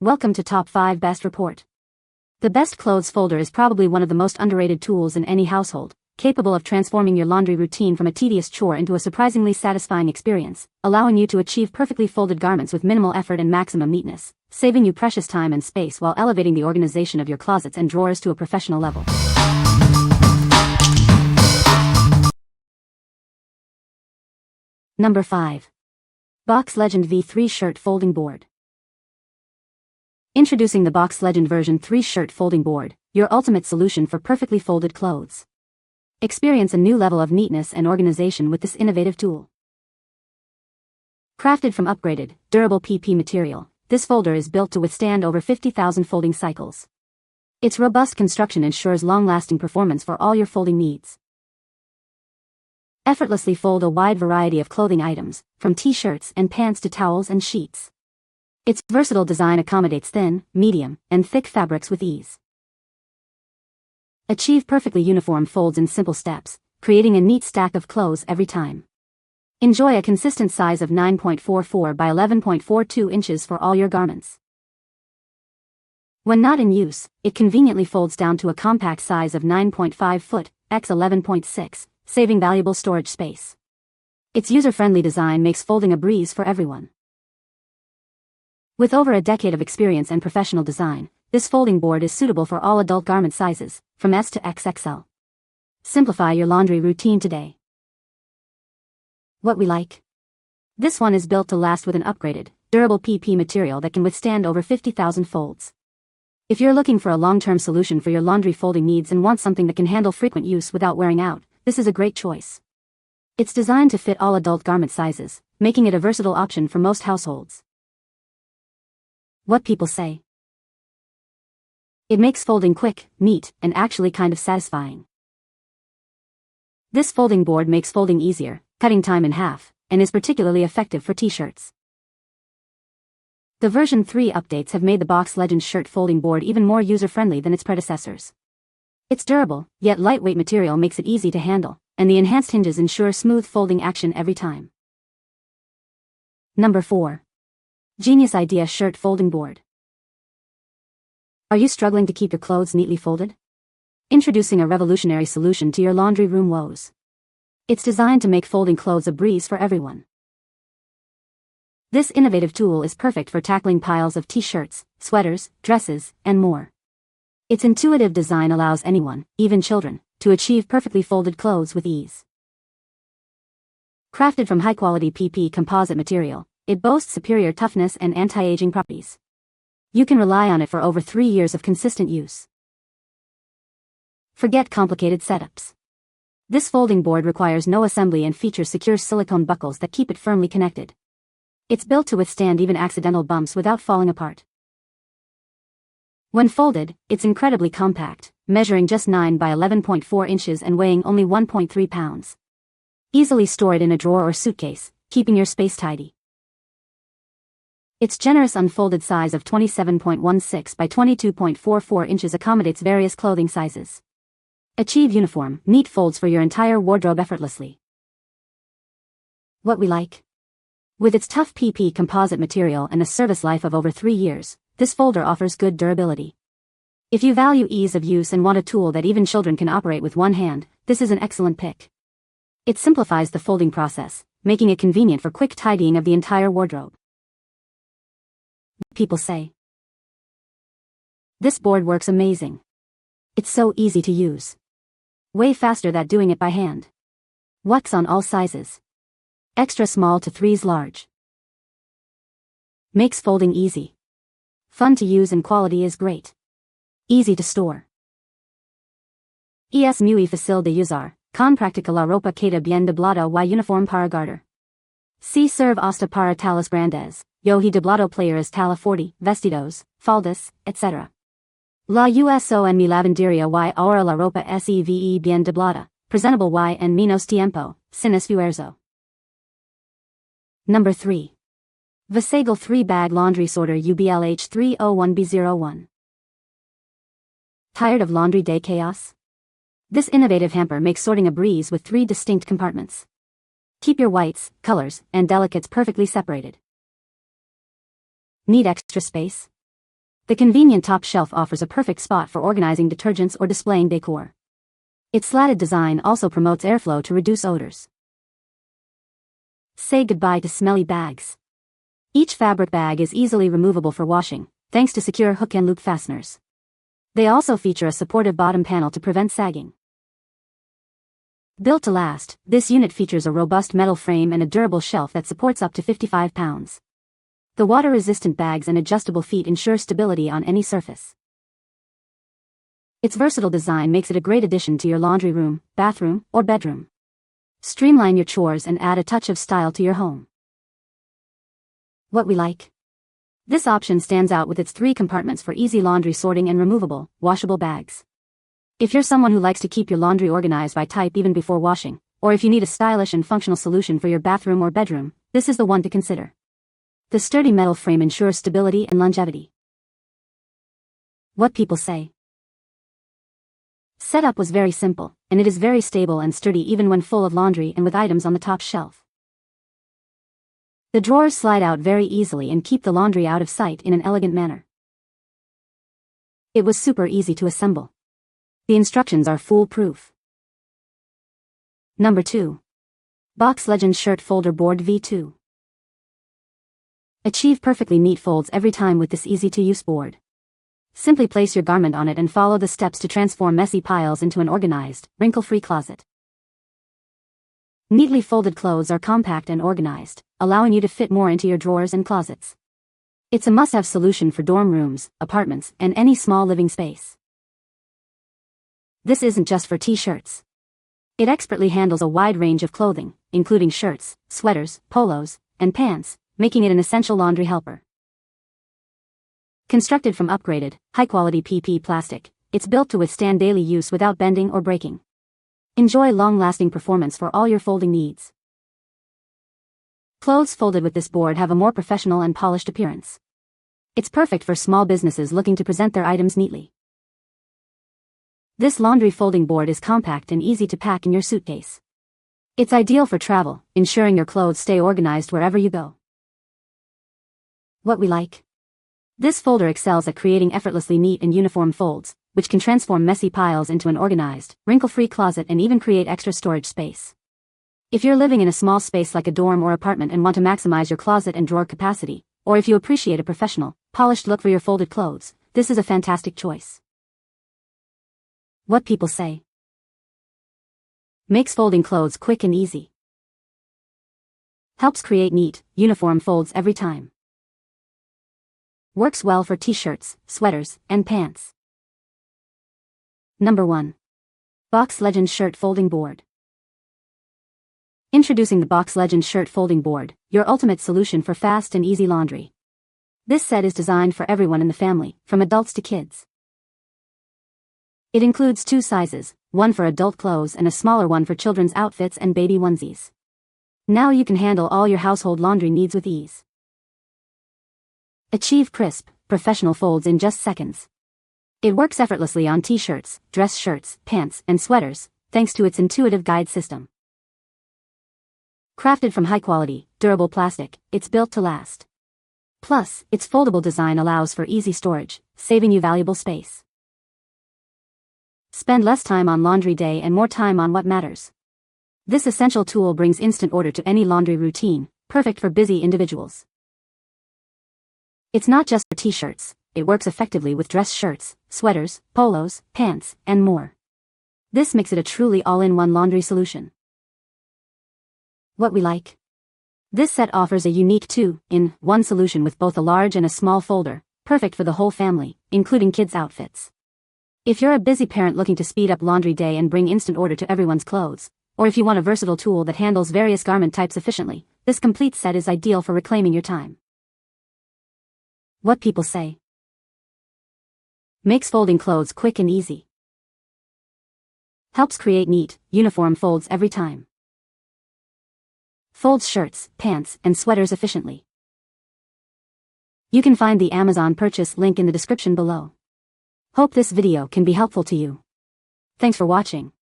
Welcome to Top 5 Best Report. The best clothes folder is probably one of the most underrated tools in any household, capable of transforming your laundry routine from a tedious chore into a surprisingly satisfying experience, allowing you to achieve perfectly folded garments with minimal effort and maximum neatness, saving you precious time and space while elevating the organization of your closets and drawers to a professional level. Number 5. BoxLegend V3 Shirt Folding Board. Introducing the BoxLegend version 3 Shirt Folding Board, your ultimate solution for perfectly folded clothes. Experience a new level of neatness and organization with this innovative tool. Crafted from upgraded, durable PP material, this folder is built to withstand over 50,000 folding cycles. Its robust construction ensures long-lasting performance for all your folding needs. Effortlessly fold a wide variety of clothing items, from t-shirts and pants to towels and sheets. Its versatile design accommodates thin, medium, and thick fabrics with ease. Achieve perfectly uniform folds in simple steps, creating a neat stack of clothes every time. Enjoy a consistent size of 9.44 by 11.42 inches for all your garments. When not in use, it conveniently folds down to a compact size of 9.5 foot x 11.6, saving valuable storage space. Its user-friendly design makes folding a breeze for everyone. With over a decade of experience and professional design, this folding board is suitable for all adult garment sizes, from S to XXL. Simplify your laundry routine today. What we like? This one is built to last with an upgraded, durable PP material that can withstand over 50,000 folds. If you're looking for a long-term solution for your laundry folding needs and want something that can handle frequent use without wearing out, this is a great choice. It's designed to fit all adult garment sizes, making it a versatile option for most households. What people say. It makes folding quick, neat, and actually kind of satisfying. This folding board makes folding easier, cutting time in half, and is particularly effective for t-shirts. The version 3 updates have made the BoxLegend shirt folding board even more user-friendly than its predecessors. Its durable, yet lightweight material makes it easy to handle, and the enhanced hinges ensure smooth folding action every time. Number 4. Geniusidea Shirt Folding Board. Are you struggling to keep your clothes neatly folded? Introducing a revolutionary solution to your laundry room woes. It's designed to make folding clothes a breeze for everyone. This innovative tool is perfect for tackling piles of t-shirts, sweaters, dresses, and more. Its intuitive design allows anyone, even children, to achieve perfectly folded clothes with ease. Crafted from high-quality PP composite material, it boasts superior toughness and anti-aging properties. You can rely on it for over 3 years of consistent use. Forget complicated setups. This folding board requires no assembly and features secure silicone buckles that keep it firmly connected. It's built to withstand even accidental bumps without falling apart. When folded, it's incredibly compact, measuring just 9 by 11.4 inches and weighing only 1.3 pounds. Easily store it in a drawer or suitcase, keeping your space tidy. Its generous unfolded size of 27.16 by 22.44 inches accommodates various clothing sizes. Achieve uniform, neat folds for your entire wardrobe effortlessly. What we like? With its tough PP composite material and a service life of over 3 years, this folder offers good durability. If you value ease of use and want a tool that even children can operate with one hand, this is an excellent pick. It simplifies the folding process, making it convenient for quick tidying of the entire wardrobe. People say. This board works amazing. It's so easy to use. Way faster than doing it by hand. Works on all sizes. Extra small to 3s large. Makes folding easy. Fun to use and quality is great. Easy to store. Es muy fácil de usar, con práctica la ropa queda bien doblada y uniforme para guardar. Si serve hasta para talas grandes, yo he doblado players tala 40, vestidos, faldas, etc. La uso en mi lavanderia y ahora la ropa se bien doblada, presentable y en menos tiempo, sin esfuerzo. Number 3. VASAGLE 3-Bag Laundry Sorter UBLH 301B01. Tired of laundry day chaos? This innovative hamper makes sorting a breeze with 3 distinct compartments. Keep your whites, colors, and delicates perfectly separated. Need extra space? The convenient top shelf offers a perfect spot for organizing detergents or displaying decor. Its slatted design also promotes airflow to reduce odors. Say goodbye to smelly bags. Each fabric bag is easily removable for washing, thanks to secure hook and loop fasteners. They also feature a supportive bottom panel to prevent sagging. Built to last, this unit features a robust metal frame and a durable shelf that supports up to 55 pounds. The water-resistant bags and adjustable feet ensure stability on any surface. Its versatile design makes it a great addition to your laundry room, bathroom, or bedroom. Streamline your chores and add a touch of style to your home. What we like. This option stands out with its 3 compartments for easy laundry sorting and removable, washable bags. If you're someone who likes to keep your laundry organized by type even before washing, or if you need a stylish and functional solution for your bathroom or bedroom, this is the one to consider. The sturdy metal frame ensures stability and longevity. What people say. Setup was very simple, and it is very stable and sturdy even when full of laundry and with items on the top shelf. The drawers slide out very easily and keep the laundry out of sight in an elegant manner. It was super easy to assemble. The instructions are foolproof. Number 2. BoxLegend Shirt Folder Board V2. Achieve perfectly neat folds every time with this easy-to-use board. Simply place your garment on it and follow the steps to transform messy piles into an organized, wrinkle-free closet. Neatly folded clothes are compact and organized, allowing you to fit more into your drawers and closets. It's a must-have solution for dorm rooms, apartments, and any small living space. This isn't just for t-shirts. It expertly handles a wide range of clothing, including shirts, sweaters, polos, and pants, making it an essential laundry helper. Constructed from upgraded, high-quality PP plastic, it's built to withstand daily use without bending or breaking. Enjoy long-lasting performance for all your folding needs. Clothes folded with this board have a more professional and polished appearance. It's perfect for small businesses looking to present their items neatly. This laundry folding board is compact and easy to pack in your suitcase. It's ideal for travel, ensuring your clothes stay organized wherever you go. What we like. This folder excels at creating effortlessly neat and uniform folds, which can transform messy piles into an organized, wrinkle-free closet and even create extra storage space. If you're living in a small space like a dorm or apartment and want to maximize your closet and drawer capacity, or if you appreciate a professional, polished look for your folded clothes, this is a fantastic choice. What people say. Makes folding clothes quick and easy. Helps create neat, uniform folds every time. Works well for t-shirts, sweaters, and pants. Number 1. BoxLegend Shirt Folding Board. Introducing the BoxLegend Shirt Folding Board, your ultimate solution for fast and easy laundry. This set is designed for everyone in the family, from adults to kids. It includes 2 sizes, one for adult clothes and a smaller one for children's outfits and baby onesies. Now you can handle all your household laundry needs with ease. Achieve crisp, professional folds in just seconds. It works effortlessly on t-shirts, dress shirts, pants, and sweaters, thanks to its intuitive guide system. Crafted from high-quality, durable plastic, it's built to last. Plus, its foldable design allows for easy storage, saving you valuable space. Spend less time on laundry day and more time on what matters. This essential tool brings instant order to any laundry routine, perfect for busy individuals. It's not just for t-shirts, it works effectively with dress shirts, sweaters, polos, pants, and more. This makes it a truly all-in-one laundry solution. What we like. This set offers a unique 2-in-1 solution with both a large and a small folder, perfect for the whole family, including kids' outfits. If you're a busy parent looking to speed up laundry day and bring instant order to everyone's clothes, or if you want a versatile tool that handles various garment types efficiently, this complete set is ideal for reclaiming your time. What people say. Makes folding clothes quick and easy. Helps create neat, uniform folds every time. Folds shirts, pants, and sweaters efficiently. You can find the Amazon purchase link in the description below. Hope this video can be helpful to you. Thanks for watching.